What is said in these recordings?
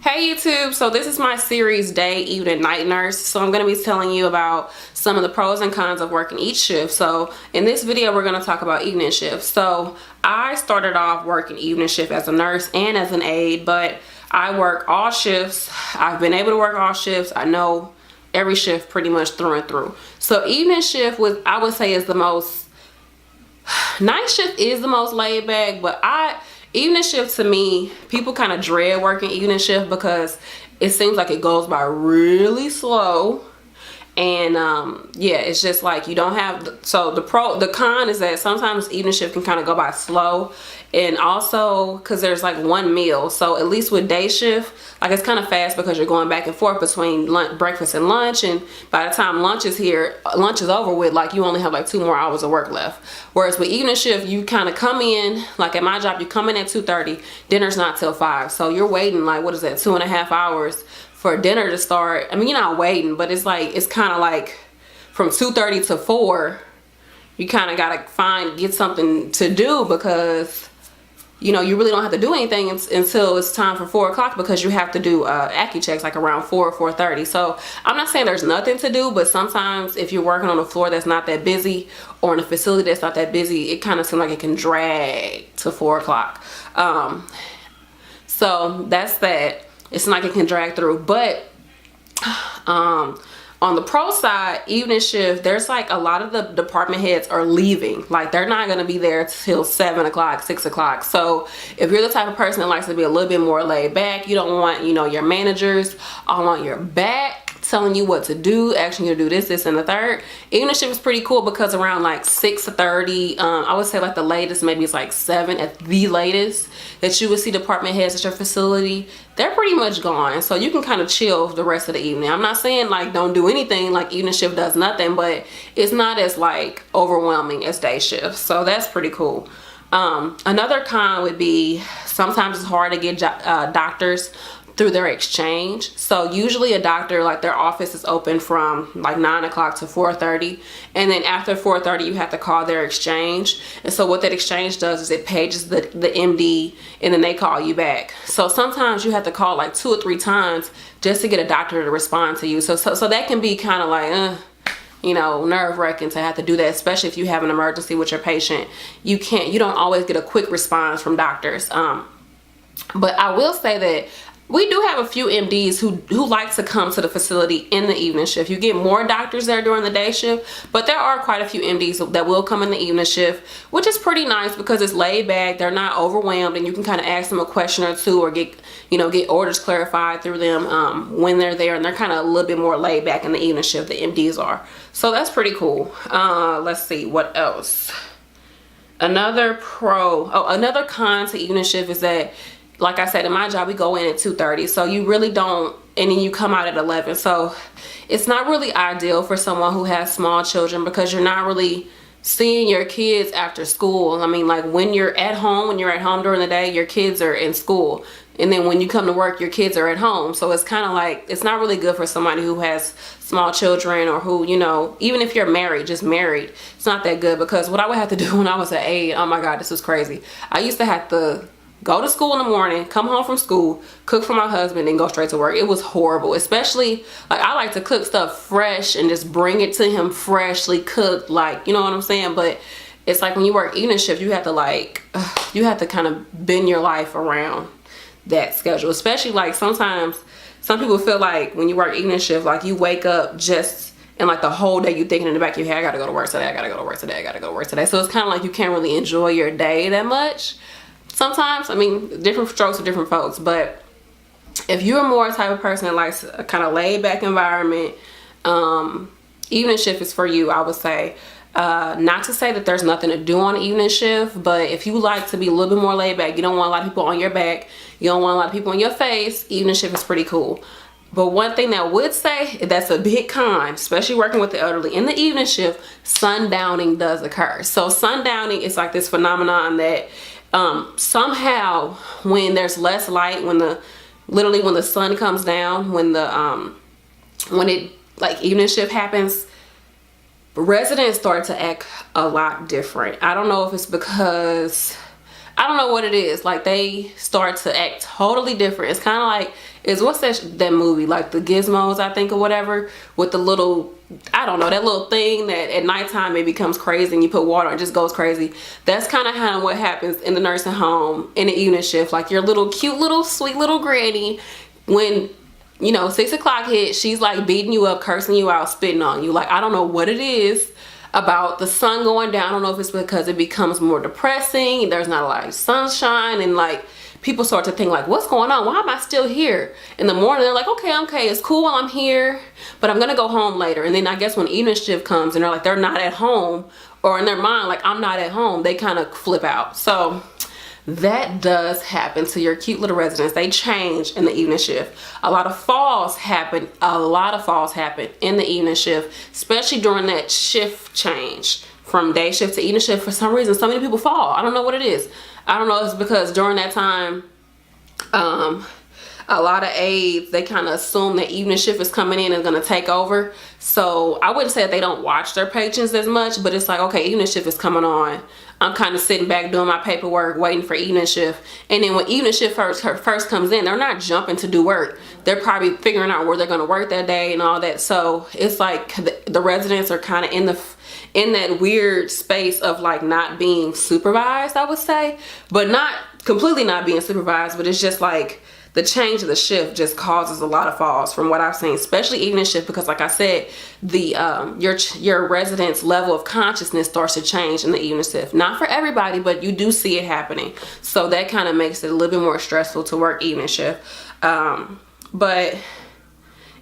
Hey YouTube, so this is my series day, evening, night nurse. So I'm going to be telling you about some of the pros and cons of working each shift. So in this video we're going to talk about evening shifts. So I started off working evening shift as a nurse and as an aide, but I work all shifts. I've been able to work all shifts. I know every shift pretty much through and through. So evening shift I would say is the most, night shift is the most laid back, but evening shift to me, people kind of dread working evening shift because it seems like it goes by really slow. And yeah, it's just like you don't have the con is that sometimes evening shift can kind of go by slow, and also because there's like one meal. So at least with day shift, like it's kind of fast because you're going back and forth between breakfast and lunch, and by the time lunch is over with, like you only have like 2 more hours of work left. Whereas with evening shift, you kind of come in, like at my job, you come in at 2:30, dinner's not till 5, so you're waiting like, what is that, 2.5 hours for dinner to start. I mean, you're not waiting, but it's kind of like from 2:30 to 4, you kind of gotta get something to do, because you know you really don't have to do anything until it's time for 4 o'clock, because you have to do Accu checks like around 4 or 4:30. So I'm not saying there's nothing to do, but sometimes if you're working on a floor that's not that busy, or in a facility that's not that busy, it kind of seems like it can drag to 4 o'clock. So that's that. It's like it can drag through. But on the pro side, evening shift, there's like a lot of the department heads are leaving. Like they're not going to be there till 7 o'clock, 6 o'clock. So if you're the type of person that likes to be a little bit more laid back, you don't want, your managers all on your back telling you what to do, asking you to do this, and the third. Evening shift is pretty cool because around like 6:30, I would say like the latest, maybe it's like 7 at the latest, that you would see department heads at your facility. They're pretty much gone, so you can kind of chill the rest of the evening. I'm not saying like don't do anything, like evening shift does nothing, but it's not as like overwhelming as day shift, so that's pretty cool. Another con would be sometimes it's hard to get doctors through their exchange. So usually a doctor, like their office is open from like 9 o'clock to 4:30, and then after 4:30 you have to call their exchange. And so what that exchange does is it pages the MD, and then they call you back. So sometimes you have to call like 2 or 3 times just to get a doctor to respond to you. So that can be kind of like nerve-wracking to have to do that, especially if you have an emergency with your patient. You don't always get a quick response from doctors. But I will say that we do have a few MDs who like to come to the facility in the evening shift. You get more doctors there during the day shift, but there are quite a few MDs that will come in the evening shift, which is pretty nice because it's laid back. They're not overwhelmed, and you can kind of ask them a question or two, or get orders clarified through them when they're there, and they're kind of a little bit more laid back in the evening shift, the MDs are. So that's pretty cool. Let's see, what else? Another con to evening shift is that, like I said, in my job, we go in at 2:30, so you really don't, and then you come out at 11. So it's not really ideal for someone who has small children, because you're not really seeing your kids after school. I mean, like when you're at home during the day, your kids are in school. And then when you come to work, your kids are at home. So it's kind of like, it's not really good for somebody who has small children, or who, even if you're married, just married, it's not that good. Because what I would have to do when I was an aide, oh my God, this was crazy. I used to have to go to school in the morning, come home from school, cook for my husband, and go straight to work. It was horrible. Especially, like, I like to cook stuff fresh and just bring it to him freshly cooked, like, you know what I'm saying? But it's like when you work evening shift, you have to kind of bend your life around that schedule. Especially, like, sometimes some people feel like when you work evening shift, like you wake up and like the whole day you thinking in the back of your head, I gotta go to work today, I gotta go to work today, I gotta go to work today. So it's kind of like you can't really enjoy your day that much. Sometimes, I mean, different strokes for different folks, but if you're more type of person that likes a kind of laid back environment, evening shift is for you, I would say. Not to say that there's nothing to do on the evening shift, but if you like to be a little bit more laid back, you don't want a lot of people on your back, you don't want a lot of people in your face, evening shift is pretty cool. But one thing that I would say that's a big con, especially working with the elderly in the evening shift, sundowning does occur. So sundowning is like this phenomenon that somehow when there's less light, when the sun comes down, when evening shift happens, residents start to act a lot different. I don't know if it's because I don't know what it is. Like, they start to act totally different. It's kind of like, what's that movie, like the Gizmos, I think, or whatever, with the little, I don't know, that little thing that at nighttime it becomes crazy and you put water and it just goes crazy. That's kind of what happens in the nursing home in the evening shift. Like, your little cute little sweet little granny, when, you know, 6 o'clock hits, she's like beating you up, cursing you out, spitting on you. Like, I don't know what it is about the sun going down. I don't know if it's because it becomes more depressing, there's not a lot of sunshine, and like people start to think like, what's going on? Why am I still here? In the morning they're like, okay, it's cool while I'm here, but I'm gonna go home later. And then I guess when evening shift comes and they're like, they're not at home, or in their mind like, I'm not at home, they kind of flip out. So that does happen to your cute little residents. They change in the evening shift. A lot of falls happen in the evening shift, especially during that shift change from day shift to evening shift. For some reason, so many people fall. I don't know what it is. I don't know if it's because during that time, a lot of aides, they kind of assume that evening shift is coming in and going to take over. So I wouldn't say that they don't watch their patients as much, but it's like, okay, evening shift is coming on. I'm kind of sitting back doing my paperwork, waiting for evening shift. And then when evening shift first comes in, they're not jumping to do work. They're probably figuring out where they're going to work that day and all that. So it's like the residents are kind of in that weird space of like not being supervised, I would say, but not completely not being supervised, but it's just like the change of the shift just causes a lot of falls from what I've seen, especially evening shift, because like I said, the your residents' level of consciousness starts to change in the evening shift. Not for everybody, but you do see it happening. So that kind of makes it a little bit more stressful to work evening shift. But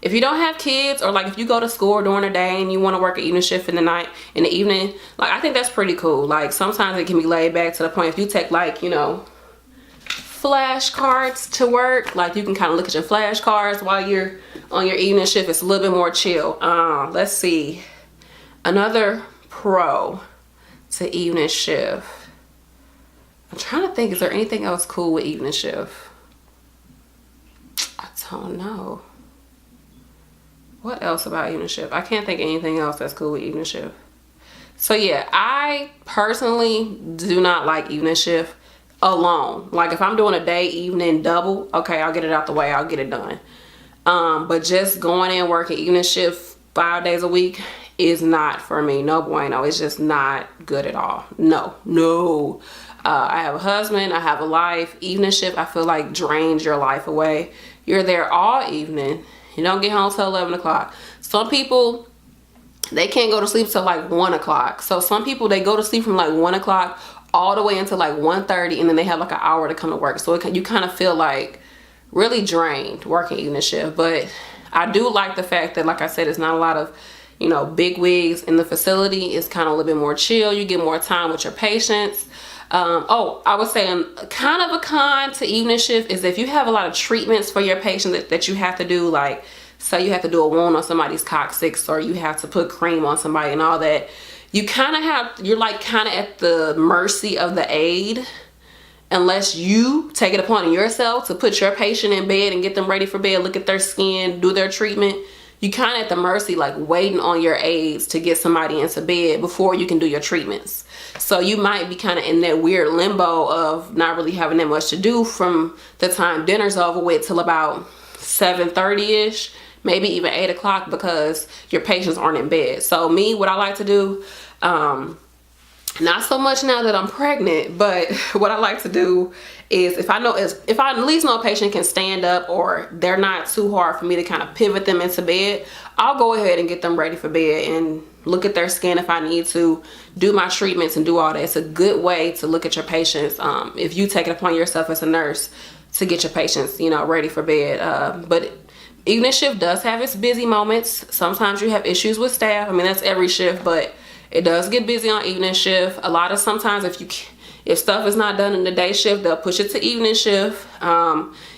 if you don't have kids, or like if you go to school during the day and you want to work an evening shift in the evening, like I think that's pretty cool. Like sometimes it can be laid back to the point if you take like, you know, flashcards to work, like you can kind of look at your flashcards while you're on your evening shift. It's a little bit more chill. Let's see, another pro to evening shift. I'm trying to think, is there anything else cool with evening shift? I don't know. What else about evening shift? I can't think of anything else that's cool with evening shift. So yeah, I personally do not like evening shift alone. Like if I'm doing a day evening double, okay, I'll get it out the way, I'll get it done. But just going in working evening shift 5 days a week is not for me. No bueno. It's just not good at all. No. I have a husband, I have a life. Evening shift, I feel like drains your life away. You're there all evening. You don't get home till 11 o'clock. Some people, they can't go to sleep till like 1 o'clock. So some people, they go to sleep from like 1 o'clock all the way until like 1:30, and then they have like an hour to come to work. So you kind of feel like really drained working evening shift. But I do like the fact that, like I said, it's not a lot of, you know, big wigs in the facility. It's kind of a little bit more chill. You get more time with your patients. I was saying kind of a con to evening shift is if you have a lot of treatments for your patient that you have to do, like say you have to do a wound on somebody's coccyx, or you have to put cream on somebody and all that, you're like kind of at the mercy of the aide, unless you take it upon yourself to put your patient in bed and get them ready for bed, look at their skin, do their treatment. You kind of at the mercy, like waiting on your aides to get somebody into bed before you can do your treatments. So you might be kind of in that weird limbo of not really having that much to do from the time dinner's over with till about 7:30ish, maybe even 8 o'clock, because your patients aren't in bed. So me, what I like to do, not so much now that I'm pregnant, but what I like to do is if I at least know a patient can stand up, or they're not too hard for me to kind of pivot them into bed, I'll go ahead and get them ready for bed and look at their skin if I need to, do my treatments and do all that. It's a good way to look at your patients if you take it upon yourself as a nurse to get your patients, you know, ready for bed. But evening shift does have its busy moments. Sometimes you have issues with staff. I mean, that's every shift, but it does get busy on evening shift. Sometimes if stuff is not done in the day shift, they'll push it to evening shift.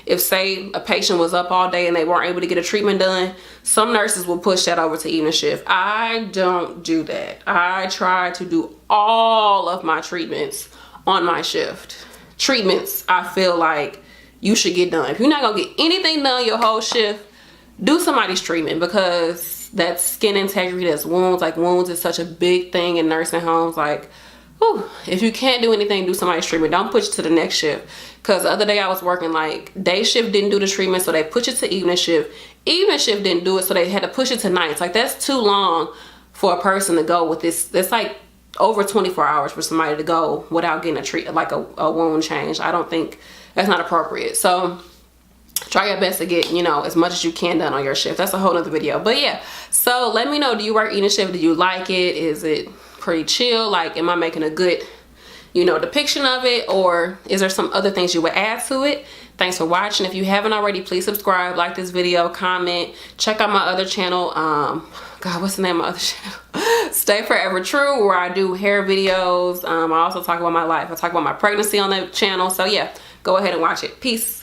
If say a patient was up all day and they weren't able to get a treatment done, some nurses will push that over to evening shift. I don't do that. I try to do all of my treatments on my shift. Treatments, I feel like you should get done. If you're not gonna get anything done your whole shift, do somebody's treatment, because that skin integrity, that's wounds. Like wounds is such a big thing in nursing homes. Like, whew, if you can't do anything, do somebody's treatment. Don't push it to the next shift. Because the other day I was working, like, day shift didn't do the treatment, so they pushed it to evening shift. Evening shift didn't do it, so they had to push it to nights. Like, that's too long for a person to go with this. That's like over 24 hours for somebody to go without getting a wound change. I don't think that's not appropriate. So try your best to get, you know, as much as you can done on your shift. That's a whole other video. But yeah, so let me know, do you work evening shift? Do you like it? Is it pretty chill? Like, am I making a good, you know, depiction of it, or is there some other things you would add to it? Thanks for watching. If you haven't already, please subscribe, like this video, comment, check out my other channel. God, what's the name of my other channel? Stay Forever True, where I do hair videos. I also talk about my life. I talk about my pregnancy on that channel. So yeah, go ahead and watch it. Peace.